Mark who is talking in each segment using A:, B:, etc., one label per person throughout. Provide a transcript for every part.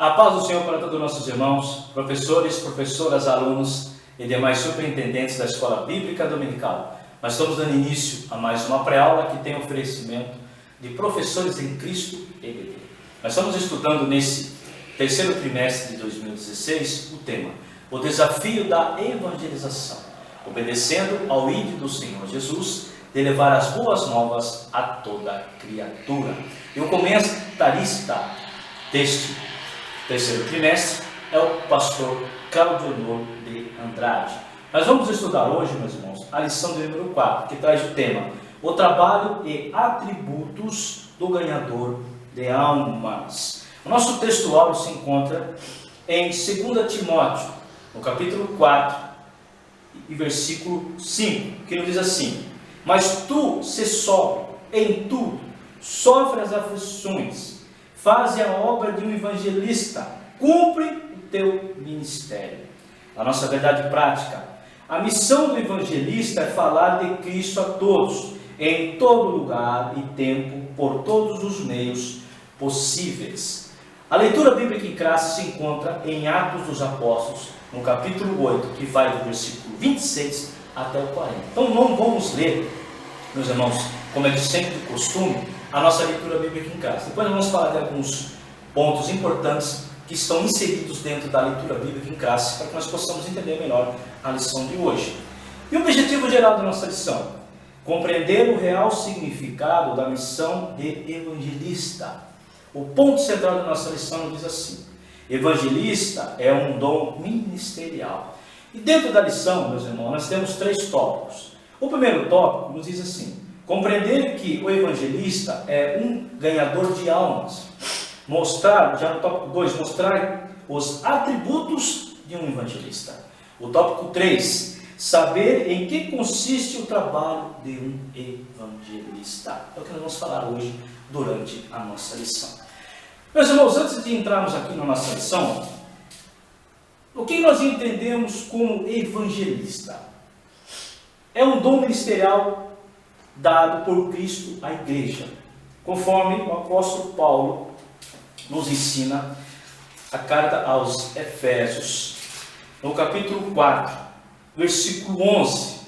A: A paz do Senhor para todos os nossos irmãos, professores, professoras, alunos e demais superintendentes da Escola Bíblica Dominical. Nós estamos dando início a mais uma pré-aula que tem oferecimento de professores em Cristo EBD. Nós estamos estudando nesse terceiro trimestre de 2016 o tema, o desafio da evangelização, obedecendo ao ídolo do Senhor Jesus, de levar as boas novas a toda criatura. E o comentarista deste terceiro trimestre é o pastor Claudionor de Andrade. Nós vamos estudar hoje, meus irmãos, a lição de número 4, que traz o tema, o trabalho e atributos do ganhador de almas. O nosso texto áureo se encontra em 2 Timóteo, no capítulo 4, e versículo 5, que nos diz assim: mas tu se sóbrio em tudo, sofre as aflições, faze a obra de um evangelista, cumpre o teu ministério. A nossa verdade prática, a missão do evangelista é falar de Cristo a todos, em todo lugar e tempo, por todos os meios possíveis. A leitura bíblica em classe se encontra em Atos dos Apóstolos, no capítulo 8, que vai do versículo 26 até o 40. Então não vamos ler, meus irmãos, como é que sempre de costume, a nossa leitura bíblica em classe. Depois nós vamos falar de alguns pontos importantes que estão inseridos dentro da leitura bíblica em classe, para que nós possamos entender melhor a lição de hoje. E o objetivo geral da nossa lição? Compreender o real significado da missão de evangelista. O ponto central da nossa lição diz assim: evangelista é um dom ministerial. E dentro da lição, meus irmãos, nós temos 3 tópicos. O primeiro tópico nos diz assim: compreender que o evangelista é um ganhador de almas. Mostrar, já no tópico 2, mostrar os atributos de um evangelista. O tópico 3, saber em que consiste o trabalho de um evangelista. É o que nós vamos falar hoje durante a nossa lição. Meus irmãos, antes de entrarmos aqui na nossa lição, o que nós entendemos como evangelista? É um dom ministerial dado por Cristo à igreja, conforme o apóstolo Paulo nos ensina a carta aos Efésios, no capítulo 4, versículo 11.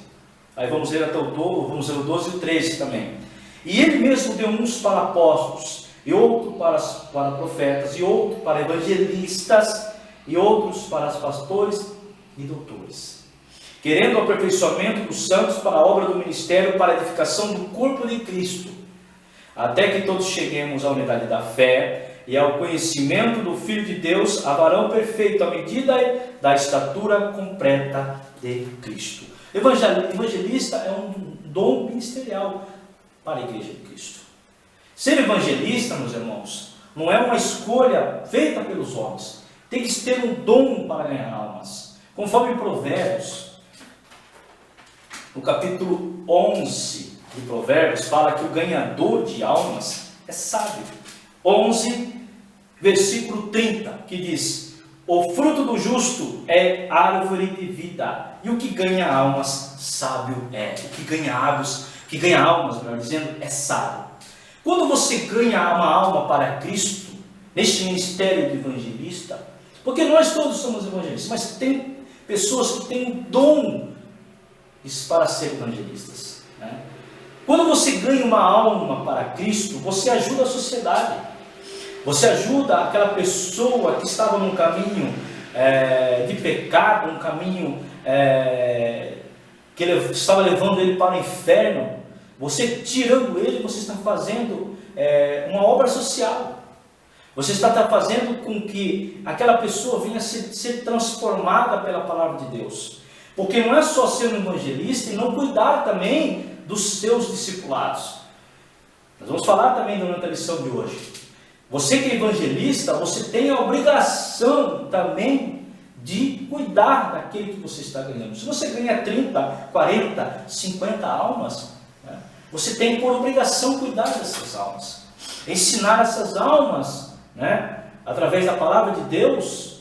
A: Aí vamos ler até o 12 e o 13 também. E ele mesmo deu uns para apóstolos, e outros para profetas, e outros para evangelistas, e outros para pastores e doutores, querendo o aperfeiçoamento dos santos para a obra do ministério, para a edificação do corpo de Cristo, até que todos cheguemos à unidade da fé e ao conhecimento do Filho de Deus, a varão perfeito, à medida da estatura completa de Cristo. Evangelista é um dom ministerial para a igreja de Cristo. Ser evangelista, meus irmãos, não é uma escolha feita pelos homens. Tem que ter um dom para ganhar almas. Conforme Provérbios, no capítulo 11 de Provérbios, fala que o ganhador de almas é sábio. 11, versículo 30, que diz: o fruto do justo é árvore de vida, e o que ganha almas, sábio é. O que ganha almas, melhor dizendo, é sábio. Quando você ganha uma alma para Cristo, neste ministério de evangelista, porque nós todos somos evangelistas, mas tem pessoas que têm o dom para ser evangelistas, né? Quando você ganha uma alma para Cristo, você ajuda a sociedade, você ajuda aquela pessoa que estava num caminho de pecado, um caminho que estava levando ele para o inferno. Você tirando ele, você está fazendo uma obra social. Você está fazendo com que aquela pessoa venha a ser transformada pela palavra de Deus. Porque não é só ser um evangelista e não cuidar também dos seus discipulados. Nós vamos falar também durante a lição de hoje. Você que é evangelista, você tem a obrigação também de cuidar daquele que você está ganhando. Se você ganha 30, 40, 50 almas, né, você tem por obrigação cuidar dessas almas. Ensinar essas almas, né, através da palavra de Deus,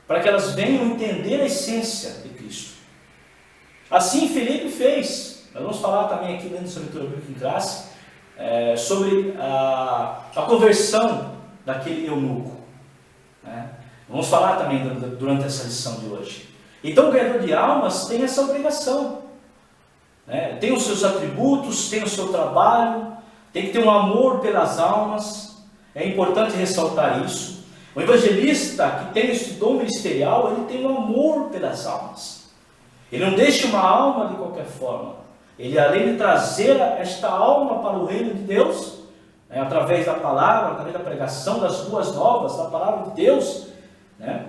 A: para que elas venham entender a essência de Cristo. Assim Filipe fez. Nós vamos falar também aqui dentro da leitura bíblica em classe sobre a conversão daquele eunuco. né? Vamos falar também durante essa lição de hoje. Então o ganhador de almas tem essa obrigação, né? Tem os seus atributos, tem o seu trabalho, tem que ter um amor pelas almas. É importante ressaltar isso. O evangelista que tem esse dom ministerial, ele tem um amor pelas almas. Ele não deixa uma alma de qualquer forma. Ele, além de trazer esta alma para o reino de Deus, né, através da palavra, através da pregação das boas novas, da palavra de Deus, né,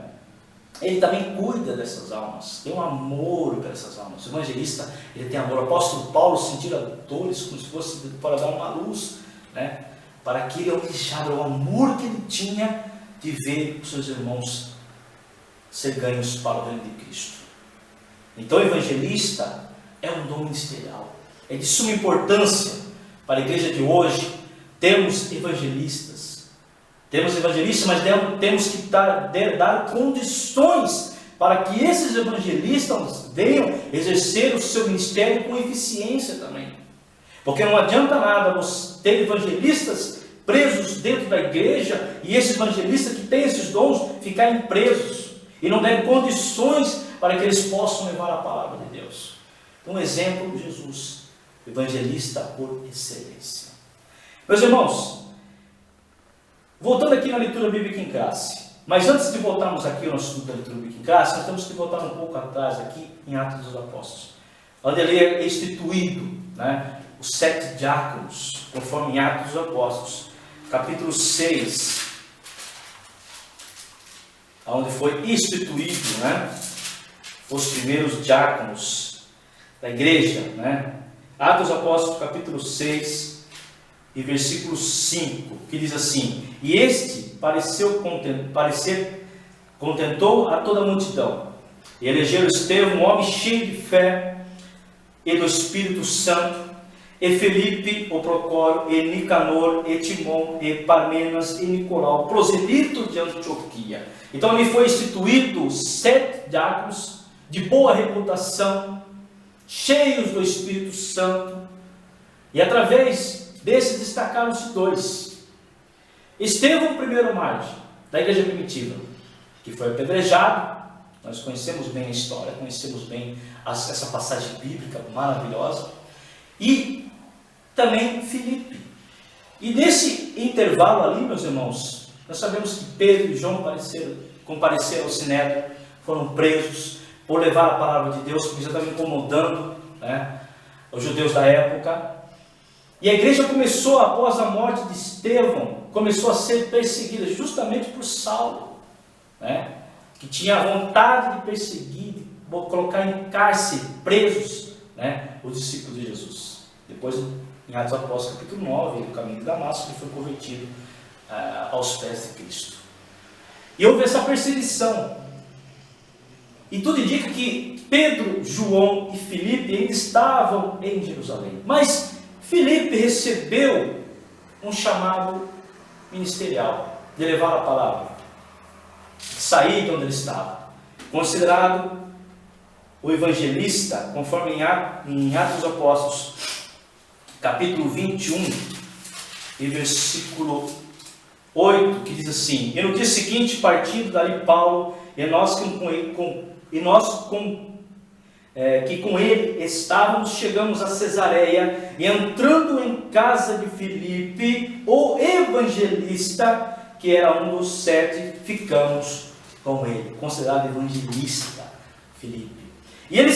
A: ele também cuida dessas almas, tem um amor por essas almas. O evangelista, ele tem amor. O apóstolo Paulo sentia dores como se fosse para dar uma luz, né, para que ele almejava o amor que ele tinha de ver os seus irmãos ser ganhos para o reino de Cristo. Então o evangelista é um dom ministerial. É de suma importância para a igreja de hoje termos evangelistas. Temos evangelistas, mas temos que dar condições para que esses evangelistas venham exercer o seu ministério com eficiência também. Porque não adianta nada você ter evangelistas presos dentro da igreja e esses evangelistas que têm esses dons ficarem presos e não derem condições para que eles possam levar a palavra de Deus. Um exemplo, Jesus, evangelista por excelência. Meus irmãos, voltando aqui na leitura bíblica em classe, mas antes de voltarmos aqui ao nosso estudo da leitura bíblica em classe, nós temos que voltar um pouco atrás aqui em Atos dos Apóstolos, onde ele é instituído, né, os 7 diáconos, conforme em Atos dos Apóstolos, capítulo 6, onde foi instituído, né, os primeiros diáconos da igreja, né? Atos dos Apóstolos, capítulo 6 e versículo 5, que diz assim: e este contentou a toda a multidão, e elegeram Estevão, um homem cheio de fé e do Espírito Santo, e Felipe, o Procório, e Nicanor, e Timon, e Parmenas, e Nicolau, proselito de Antioquia. Então ali foi instituído 7 diáconos de boa reputação, cheios do Espírito Santo, e através desses destacaram-se 2. Estevão, o primeiro mártir da igreja primitiva, que foi apedrejado. Nós conhecemos bem a história, conhecemos bem essa passagem bíblica maravilhosa. E também Filipe. E nesse intervalo ali, meus irmãos, nós sabemos que Pedro e João compareceram ao Sinédrio, foram presos por levar a palavra de Deus, porque já estava incomodando, né, os judeus da época. E a igreja começou, após a morte de Estevão, começou a ser perseguida justamente por Saulo, né, que tinha a vontade de perseguir, de colocar em cárcere, presos, né, os discípulos de Jesus. Depois, em Atos dos Apóstolos, capítulo 9, o caminho de Damasco, ele foi convertido aos pés de Cristo. E houve essa perseguição. E tudo indica que Pedro, João e Filipe ainda estavam em Jerusalém. Mas Filipe recebeu um chamado ministerial de levar a palavra, sair de onde ele estava. Considerado o evangelista, conforme em Atos dos Apóstolos, capítulo 21, e versículo 8, que diz assim: e no dia seguinte, partindo dali Paulo, que com ele estávamos, chegamos a Cesareia, e entrando em casa de Filipe, o evangelista, que era um dos 7, ficamos com ele. Considerado evangelista, Filipe. E ele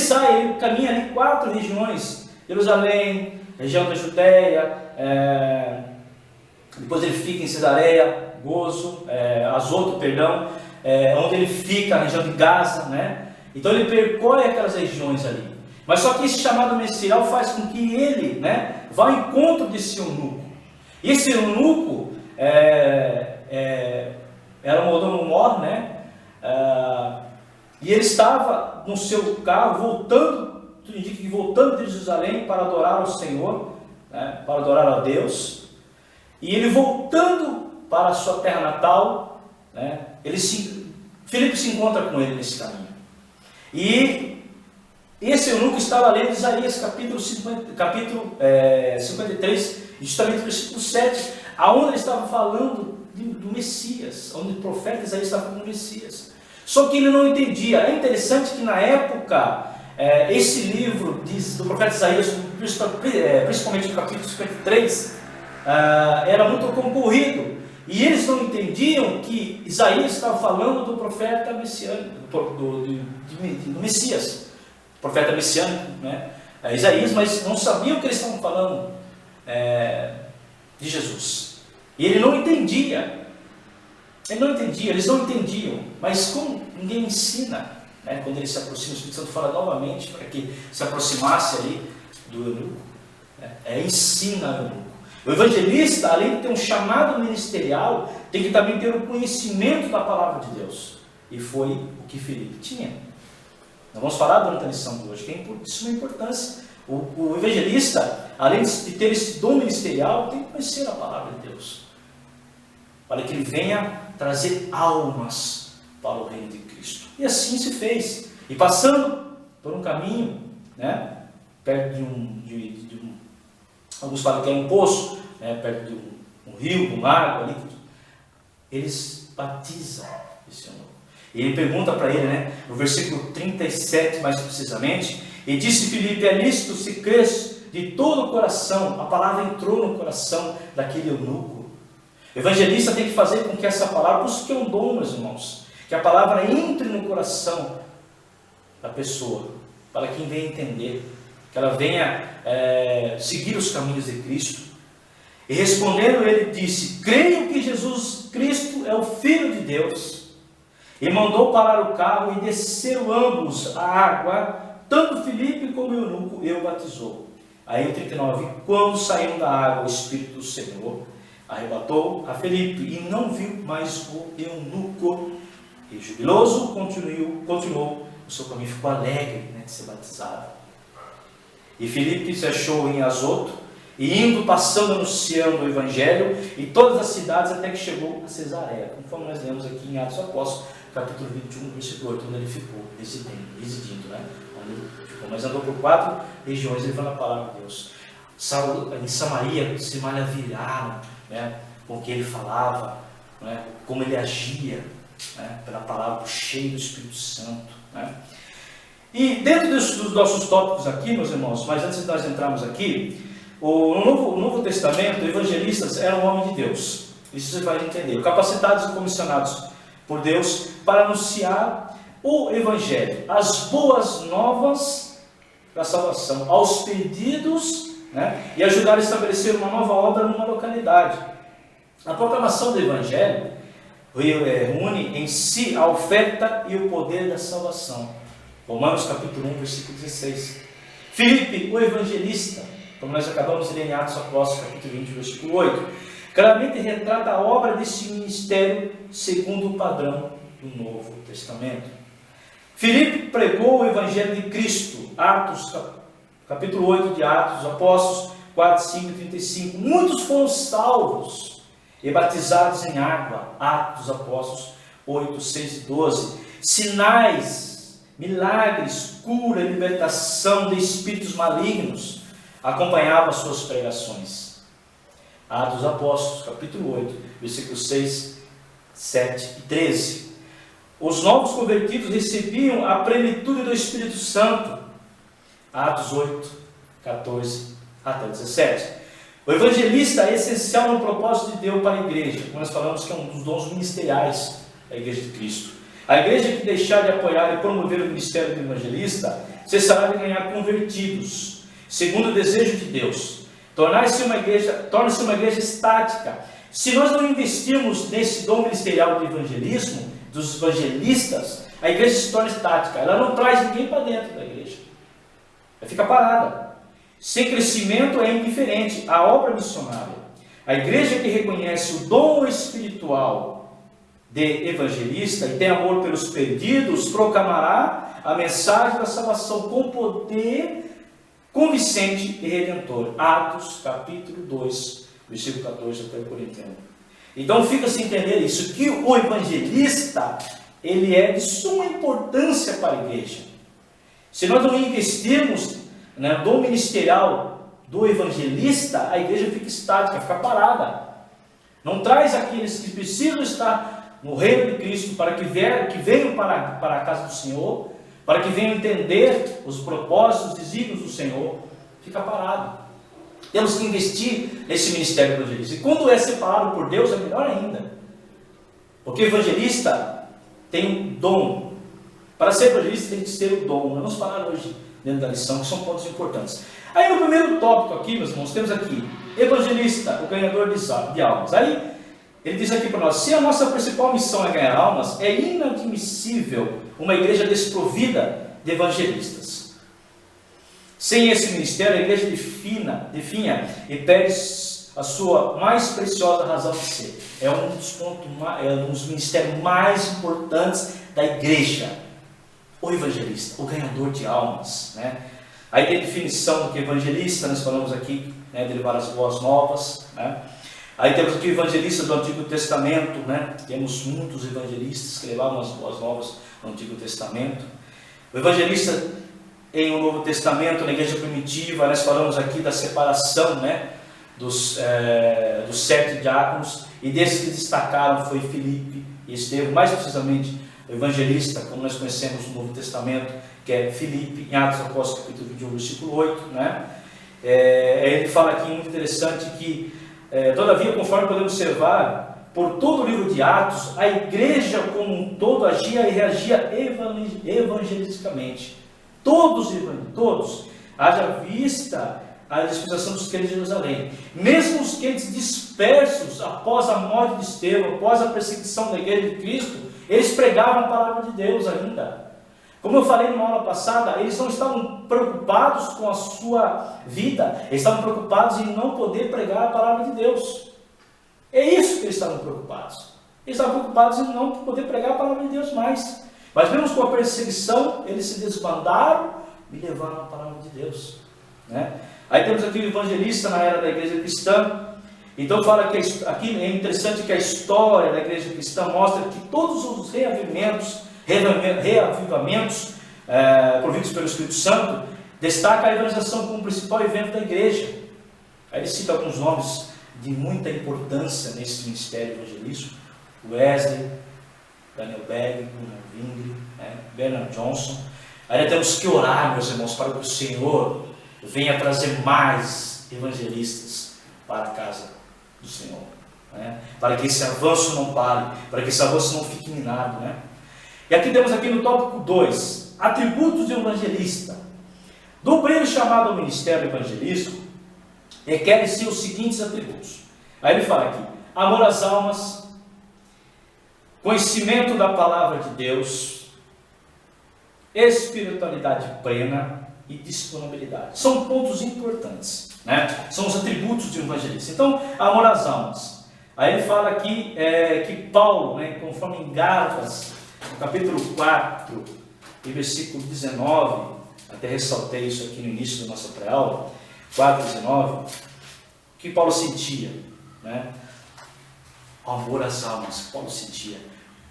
A: caminha ali 4 regiões: Jerusalém, região da Judéia, depois ele fica em Cesareia, Azoto, onde ele fica, na região de Gaza, né? Então ele percorre aquelas regiões ali. Mas só que esse chamado ministerial faz com que ele, né, vá ao encontro desse eunuco. E esse eunuco era um mordomo-mor, né? E ele estava no seu carro, voltando de Jerusalém para adorar ao Senhor, né, para adorar a Deus. E ele voltando para a sua terra natal, né, Filipe se encontra com ele nesse caminho. E esse eunuco estava lendo Isaías capítulo 53, justamente no versículo 7, aonde ele estava falando do Messias, onde o profeta Isaías estava falando do Messias. Só que ele não entendia. É interessante que na época, esse livro do profeta Isaías, principalmente no capítulo 53, era muito concorrido. E eles não entendiam que Isaías estava falando do profeta messiânico, do Messias, profeta messiânico, né? Isaías, mas não sabiam que eles estavam falando de Jesus. E ele não entendia. Eles não entendiam. Mas como ninguém ensina, né? Quando ele se aproxima, o Espírito Santo fala novamente para que se aproximasse ali do eunuco. Ensina o eunuco. O evangelista, além de ter um chamado ministerial, tem que também ter o conhecimento da palavra de Deus. E foi o que Filipe tinha. Nós vamos falar durante a lição de hoje, que isso é uma importância. O evangelista, além de ter esse dom ministerial, tem que conhecer a palavra de Deus, para que ele venha trazer almas para o reino de Cristo. E assim se fez. E passando por um caminho, né, perto de um, alguns falam que é um poço, perto de um rio, um lago ali, eles batizam esse eunuco. E ele pergunta para ele, né, no versículo 37 mais precisamente, e disse Filipe: é lícito se crês de todo o coração. A palavra entrou no coração daquele eunuco. O evangelista tem que fazer com que essa palavra, por isso que é um dom, meus irmãos, que a palavra entre no coração da pessoa, para quem venha entender, que ela venha seguir os caminhos de Cristo. E respondendo ele disse: creio que Jesus Cristo é o Filho de Deus. E mandou parar o carro e desceram ambos a água, tanto Filipe como o eunuco, e o batizou. Aí o 39, quando saíram da água, o Espírito do Senhor arrebatou a Filipe, e não viu mais o eunuco. E jubiloso continuou o seu caminho, ficou alegre, né, de ser batizado. E Filipe se achou em Azoto, e indo, passando, anunciando o Evangelho em todas as cidades, até que chegou a Cesareia, conforme nós lemos aqui em Atos Apóstolos, capítulo 21, versículo 8, onde ele ficou residindo, né? Mas andou por 4 regiões levando a palavra de Deus. Em Samaria se maravilharam, né, com o que ele falava, né, como ele agia, né, pela palavra, cheio do Espírito Santo, né. E dentro dos nossos tópicos aqui, meus irmãos, mas antes de nós entrarmos aqui, no Novo Testamento, evangelistas eram homens de Deus. Isso você vai entender. Capacitados e comissionados por Deus para anunciar o Evangelho, as boas novas da salvação, aos perdidos, né, e ajudar a estabelecer uma nova obra numa localidade. A proclamação do Evangelho reúne em si a oferta e o poder da salvação. Romanos capítulo 1, versículo 16. Filipe, o evangelista, como nós acabamos de ler em Atos Apóstolos, capítulo 20, versículo 8, claramente retrata a obra desse ministério segundo o padrão do Novo Testamento. Filipe pregou o Evangelho de Cristo, Atos, capítulo 8 de Atos, Apóstolos 4, 5 e 35. Muitos foram salvos e batizados em água, Atos dos Apóstolos 8, 6 e 12. Sinais, milagres, cura e libertação de espíritos malignos acompanhavam as suas pregações. Atos dos Apóstolos, capítulo 8, versículos 6, 7 e 13. Os novos convertidos recebiam a plenitude do Espírito Santo. Atos 8, 14 até 17. O evangelista é essencial no propósito de Deus para a igreja, como nós falamos que é um dos dons ministeriais da Igreja de Cristo. A igreja que deixar de apoiar e promover o ministério do evangelista cessará de ganhar convertidos, segundo o desejo de Deus. Torna-se uma igreja estática. Se nós não investirmos nesse dom ministerial do evangelismo, dos evangelistas, a igreja se torna estática. Ela não traz ninguém para dentro da igreja. Ela fica parada. Sem crescimento é indiferente à obra missionária. A igreja que reconhece o dom espiritual de evangelista e tem amor pelos perdidos, proclamará a mensagem da salvação com poder convincente e redentor. Atos capítulo 2, versículo 14 até o Coríntios. Então fica sem entender isso, que o evangelista, ele é de suma importância para a igreja. Se nós não investirmos no dom ministerial do evangelista, a igreja fica estática, fica parada. Não traz aqueles que precisam estar no reino de Cristo para que venham para a casa do Senhor, para que venham entender os propósitos, os desígnios do Senhor. Fica parado. Temos que investir nesse ministério evangelista. E quando é separado por Deus, é melhor ainda. Porque o evangelista tem um dom. Para ser evangelista tem que ter o dom. Nós vamos falar hoje dentro da lição, que são pontos importantes. Aí no primeiro tópico aqui, meus irmãos, temos aqui, evangelista, o ganhador de almas. Aí ele diz aqui para nós, se a nossa principal missão é ganhar almas, é inadmissível uma igreja desprovida de evangelistas. Sem esse ministério, a igreja definha e perde a sua mais preciosa razão de ser. É um dos ministérios mais importantes da igreja. O evangelista, o ganhador de almas, né? Aí tem a definição do que é evangelista, nós falamos aqui, né, de levar as boas novas, né? Aí temos aqui o evangelista do Antigo Testamento, né? Temos muitos evangelistas que levavam as boas novas no Antigo Testamento. O evangelista em o Novo Testamento, na igreja primitiva, nós falamos aqui da separação, né, dos 7 diáconos, e desses que destacaram foi Filipe e Estevão, mais precisamente o evangelista, como nós conhecemos no Novo Testamento, que é Filipe, em Atos Apóstolos, capítulo 21, versículo 8, né? Ele fala aqui, muito interessante, que todavia, conforme podemos observar, por todo o livro de Atos, a igreja como um todo agia e reagia evangelisticamente. Todos, haja vista a dispensação dos crentes de Jerusalém. Mesmo os crentes dispersos após a morte de Estevão, após a perseguição da igreja de Cristo, eles pregavam a palavra de Deus ainda. Como eu falei numa aula passada, eles não estavam preocupados com a sua vida, eles estavam preocupados em não poder pregar a palavra de Deus. É isso que eles estavam preocupados. Eles estavam preocupados em não poder pregar a palavra de Deus mais. Mas mesmo com a perseguição, eles se desbandaram e levaram a palavra de Deus, né? Aí temos aqui o evangelista na era da igreja cristã. Então fala que aqui é interessante que a história da igreja cristã mostra que todos os reavivamentos provindos pelo Espírito Santo destaca a evangelização como principal evento da igreja. Aí ele cita alguns nomes de muita importância nesse ministério evangelístico: Wesley, Daniel Berg, Wingre, Bernard Johnson. Aí temos que orar, meus irmãos, para que o Senhor venha trazer mais evangelistas para a casa do Senhor, né? Para que esse avanço não pare, para que esse avanço não fique minado, né? E aqui temos aqui no tópico 2, atributos de um evangelista. Do obreiro chamado ao ministério evangelístico, requerem-se os seguintes atributos. Aí ele fala aqui: amor às almas, conhecimento da palavra de Deus, espiritualidade plena e disponibilidade. São pontos importantes, né? São os atributos de um evangelista. Então, amor às almas. Aí ele fala aqui que Paulo, né, conforme em Gálatas, no capítulo 4, e versículo 19, até ressaltei isso aqui no início da nossa pré-aula, 4:19, o que Paulo sentia, né? O amor às almas que Paulo sentia.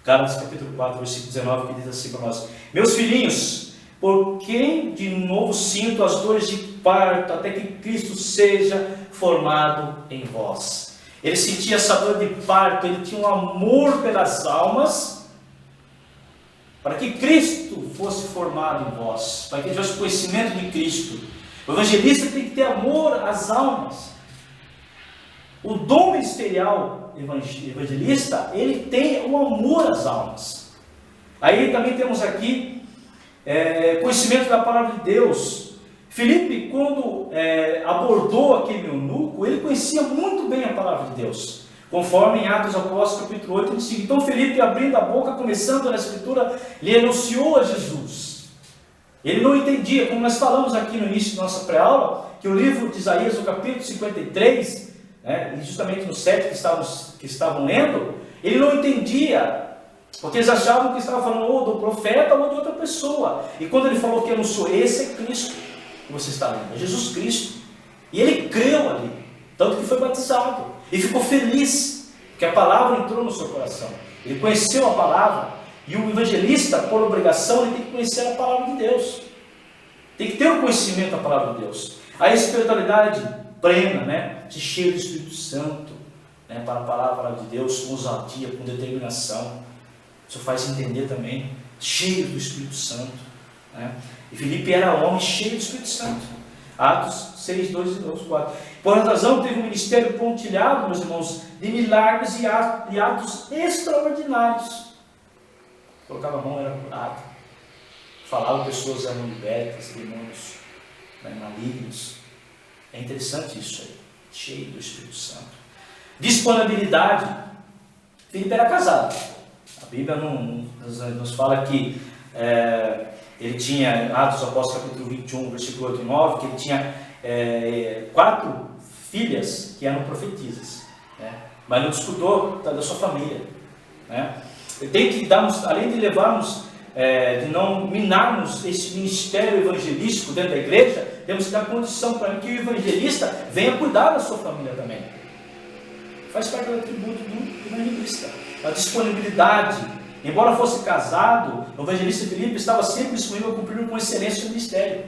A: Gálatas capítulo 4, versículo 19, que diz assim para nós: meus filhinhos, por quem de novo sinto as dores de parto, até que Cristo seja formado em vós. Ele sentia essa dor de parto, ele tinha um amor pelas almas, para que Cristo fosse formado em vós, para que tivesse o conhecimento de Cristo. O evangelista tem que ter amor às almas. O dom ministerial evangelista, ele tem o amor às almas. Aí também temos aqui conhecimento da palavra de Deus. Filipe, quando abordou aquele eunuco, ele conhecia muito bem a palavra de Deus. Conforme em Atos Apóstolos capítulo 8, ele diz: então Filipe, abrindo a boca, começando na escritura, lhe anunciou a Jesus. Ele não entendia, como nós falamos aqui no início da nossa pré-aula, que o livro de Isaías, no capítulo 53, e justamente no 7 que estavam lendo, ele não entendia, porque eles achavam que estava falando ou do profeta ou de outra pessoa. E quando ele falou que anunciou, esse é Cristo que você está lendo, é Jesus Cristo. E ele creu ali, tanto que foi batizado. E ficou feliz, que a palavra entrou no seu coração. Ele conheceu a palavra. E o evangelista, por obrigação, ele tem que conhecer a palavra de Deus. Tem que ter o conhecimento da palavra de Deus. A espiritualidade plena, se cheia do Espírito Santo. né, para a palavra de Deus com ousadia, com determinação. Isso faz entender também, cheio do Espírito Santo, né? E Filipe era homem cheio do Espírito Santo. Atos 6, 2 e 4. Por essa razão teve um ministério pontilhado, meus irmãos, de milagres e atos extraordinários. Colocava a mão, era curado. Falava, pessoas eram libertas, demônios, né, malignos. É interessante isso aí, cheio do Espírito Santo. Disponibilidade. Filipe era casado. A Bíblia nos fala que ele tinha, Atos Apóstolos capítulo 21, versículo 8 e 9, que ele tinha 4 filhas que eram profetisas, né? Mas não disputou da sua família, né? Tem que darmos, além de levarmos, de não minarmos esse ministério evangelístico dentro da igreja, temos que dar condição para que o evangelista venha cuidar da sua família também. Faz parte do atributo do evangelista, a disponibilidade. Embora fosse casado, o evangelista Filipe estava sempre disponível a cumprir com excelência o ministério,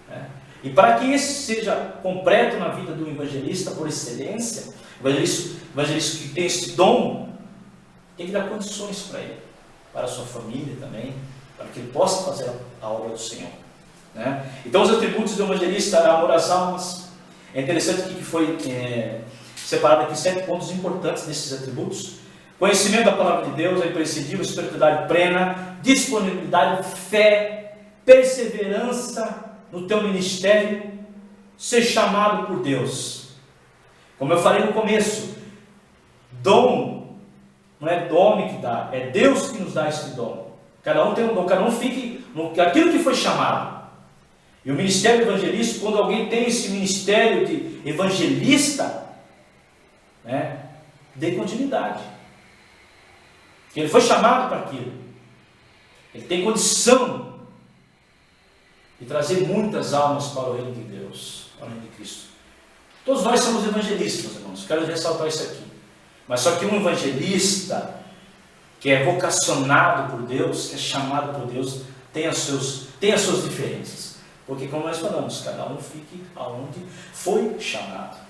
A: né? E para que esse seja completo na vida do evangelista por excelência, o evangelista que tem esse dom, tem que dar condições para ele, para a sua família também, para que ele possa fazer a obra do Senhor, né? Então os atributos do evangelista eram amor às almas. É interessante que foi separado aqui 7 pontos importantes desses atributos. Conhecimento da palavra de Deus é imprescindível, espiritualidade plena, disponibilidade, fé, perseverança no teu ministério, ser chamado por Deus. Como eu falei no começo, dom não é homem que dá, é Deus que nos dá esse dom. Cada um tem um dom, cada um fique aquilo que foi chamado. E o ministério evangelístico, quando alguém tem esse ministério de evangelista, né, dê continuidade. Ele foi chamado para aquilo. Ele tem condição de trazer muitas almas para o reino de Deus, para o reino de Cristo. Todos nós somos evangelistas, meus irmãos. Quero ressaltar isso aqui. Mas só que um evangelista que é vocacionado por Deus, que é chamado por Deus, tem as suas diferenças. Porque, como nós falamos, cada um fique aonde foi chamado.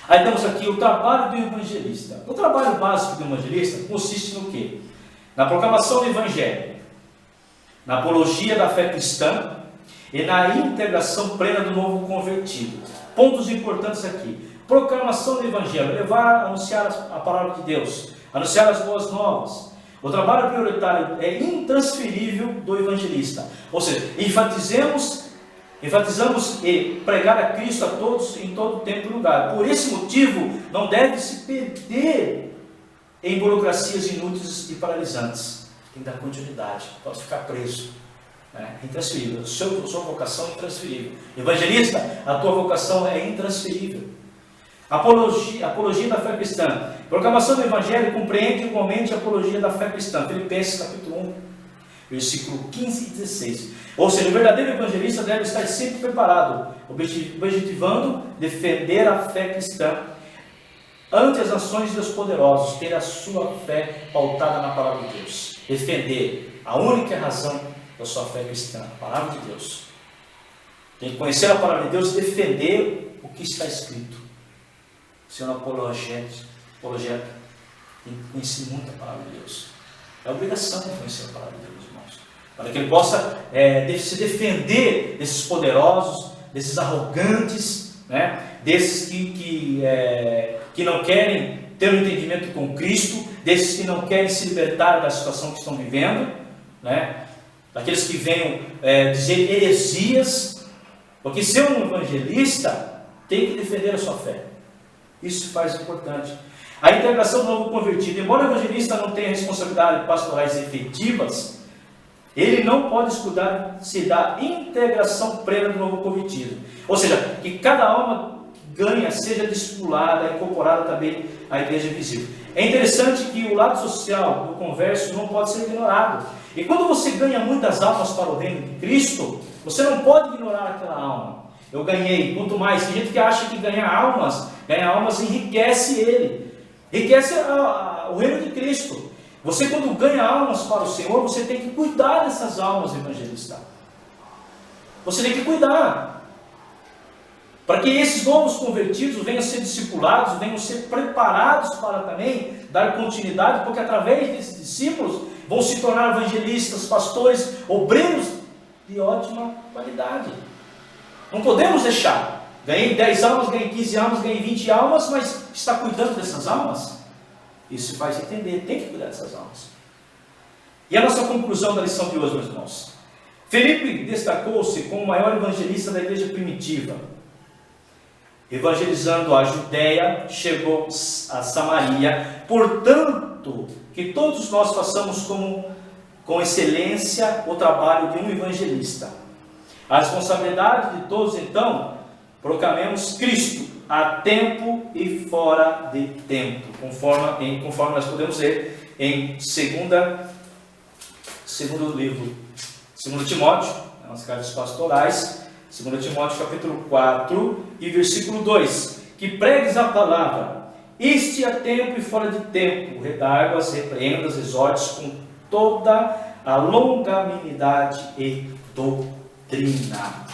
A: Aí temos aqui o trabalho do evangelista. O trabalho básico do evangelista consiste no quê? Na proclamação do evangelho, na apologia da fé cristã e na integração plena do novo convertido. Pontos importantes aqui. Proclamação do evangelho, levar, anunciar a palavra de Deus, anunciar as boas novas. O trabalho prioritário é intransferível do evangelista. Ou seja, enfatizamos e pregar a Cristo a todos em todo tempo e lugar. Por esse motivo, não deve se perder em burocracias inúteis e paralisantes. Tem que dar continuidade, pode ficar preso, né? Intransferível. Sua vocação é intransferível. Evangelista, a tua vocação é intransferível. Apologia da fé cristã. Proclamação do Evangelho compreende igualmente a apologia da fé cristã. Filipenses capítulo 1, versículo 15 e 16. Ou seja, o verdadeiro evangelista deve estar sempre preparado, objetivando defender a fé cristã ante as ações dos poderosos, ter a sua fé pautada na palavra de Deus. Defender a única razão da sua fé cristã, a palavra de Deus. Tem que conhecer a palavra de Deus e defender o que está escrito. Ser um apologeta, tem que conhecer muito a palavra de Deus. É obrigação de conhecer a palavra de Deus, irmãos, para que ele possa se defender desses poderosos, desses arrogantes, né? Desses que não querem ter um entendimento com Cristo, desses que não querem se libertar da situação que estão vivendo, né? Daqueles que venham dizer heresias, porque ser um evangelista tem que defender a sua fé. Isso faz importante. A integração do novo convertido. Embora o evangelista não tenha responsabilidades pastorais efetivas, ele não pode escudar-se da integração plena do novo convertido. Ou seja, que cada alma ganha seja discipulada, incorporada também à igreja visível. É interessante que o lado social do converso não pode ser ignorado. E quando você ganha muitas almas para o reino de Cristo, você não pode ignorar aquela alma. Eu ganhei, quanto mais. Tem gente que acha que ganhar almas enriquece ele. Enriquece o reino de Cristo. Você, quando ganha almas para o Senhor, você tem que cuidar dessas almas, evangelista. Você tem que cuidar. para que esses novos convertidos venham a ser discipulados, venham a ser preparados para também dar continuidade, porque através desses discípulos vão se tornar evangelistas, pastores, obreiros de ótima qualidade. Não podemos deixar. Ganhei 10 almas, ganhei 15 almas, ganhei 20 almas, mas está cuidando dessas almas? Isso faz entender, tem que cuidar dessas almas. E a nossa conclusão da lição de hoje, meus irmãos. Filipe destacou-se como o maior evangelista da igreja primitiva. Evangelizando a Judéia, chegou a Samaria. Portanto, que todos nós façamos com excelência o trabalho de um evangelista. A responsabilidade de todos, então, proclamemos Cristo a tempo e fora de tempo, conforme nós podemos ver em 2 Timóteo, nas cartas pastorais, 2 Timóteo capítulo 4 e versículo 2, que pregues a palavra, este a tempo e fora de tempo, redarguas, repreendas, exortes com toda a longanimidade e doutrina.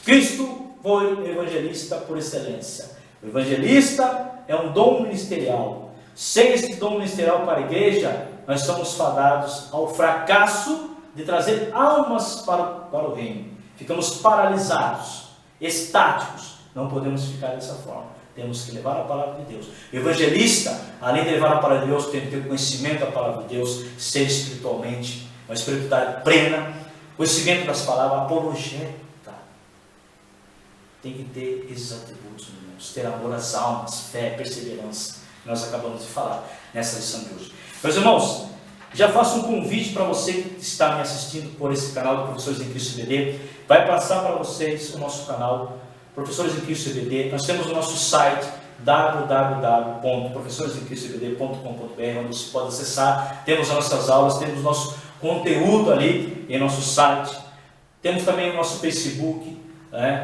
A: Cristo foi evangelista por excelência. O evangelista é um dom ministerial. Sem este dom ministerial para a igreja, nós somos fadados ao fracasso de trazer almas para o reino. Ficamos paralisados, estáticos. Não podemos ficar dessa forma. Temos que levar a palavra de Deus. O evangelista, além de levar a palavra de Deus, tem que ter conhecimento da palavra de Deus, ser espiritualmente, uma espiritualidade plena, conhecimento das palavras, apologeta. Tem que ter esses atributos, irmãos. Ter amor às almas, fé, perseverança, que nós acabamos de falar nessa lição de hoje. Meus irmãos, já faço um convite para você que está me assistindo por esse canal do Professores em Cristo EBD. Vai passar para vocês o nosso canal Professores em Cristo EBD. Nós temos o nosso site www.professoresemcristoebd.com.br, onde você pode acessar. Temos as nossas aulas, temos nosso conteúdo ali em nosso site. Temos também o nosso Facebook,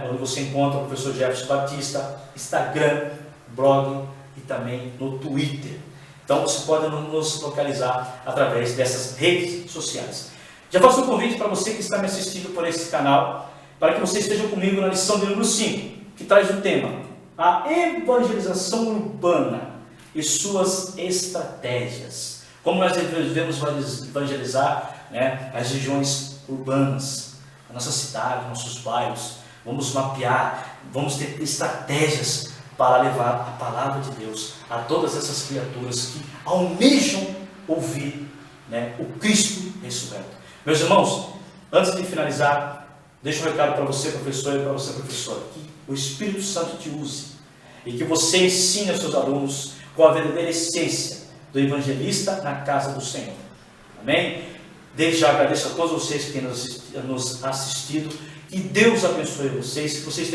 A: onde você encontra o professor Jefferson Batista, Instagram, blog e também no Twitter. Então você pode nos localizar através dessas redes sociais. Já faço um convite para você que está me assistindo por esse canal, para que você esteja comigo na lição de número 5, que traz o tema: a evangelização urbana e suas estratégias. Como nós devemos evangelizar as regiões urbanas, a nossa cidade, nossos bairros. Vamos mapear, vamos ter estratégias para levar a palavra de Deus a todas essas criaturas que almejam ouvir o Cristo ressurreto. Meus irmãos, antes de finalizar, deixo um recado para você, professor, e para você, professora, que o Espírito Santo te use e que você ensine aos seus alunos com a verdadeira essência do evangelista na casa do Senhor. Amém? Desde já agradeço a todos vocês que têm nos assistido. Que Deus abençoe vocês, que vocês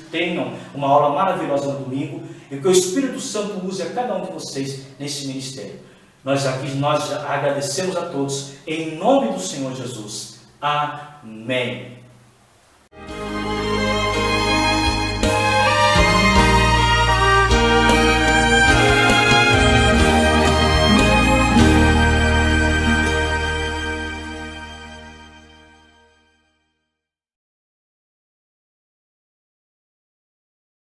A: tenham uma aula maravilhosa no domingo e que o Espírito Santo use a cada um de vocês nesse ministério. Nós agradecemos a todos em nome do Senhor Jesus. Amém.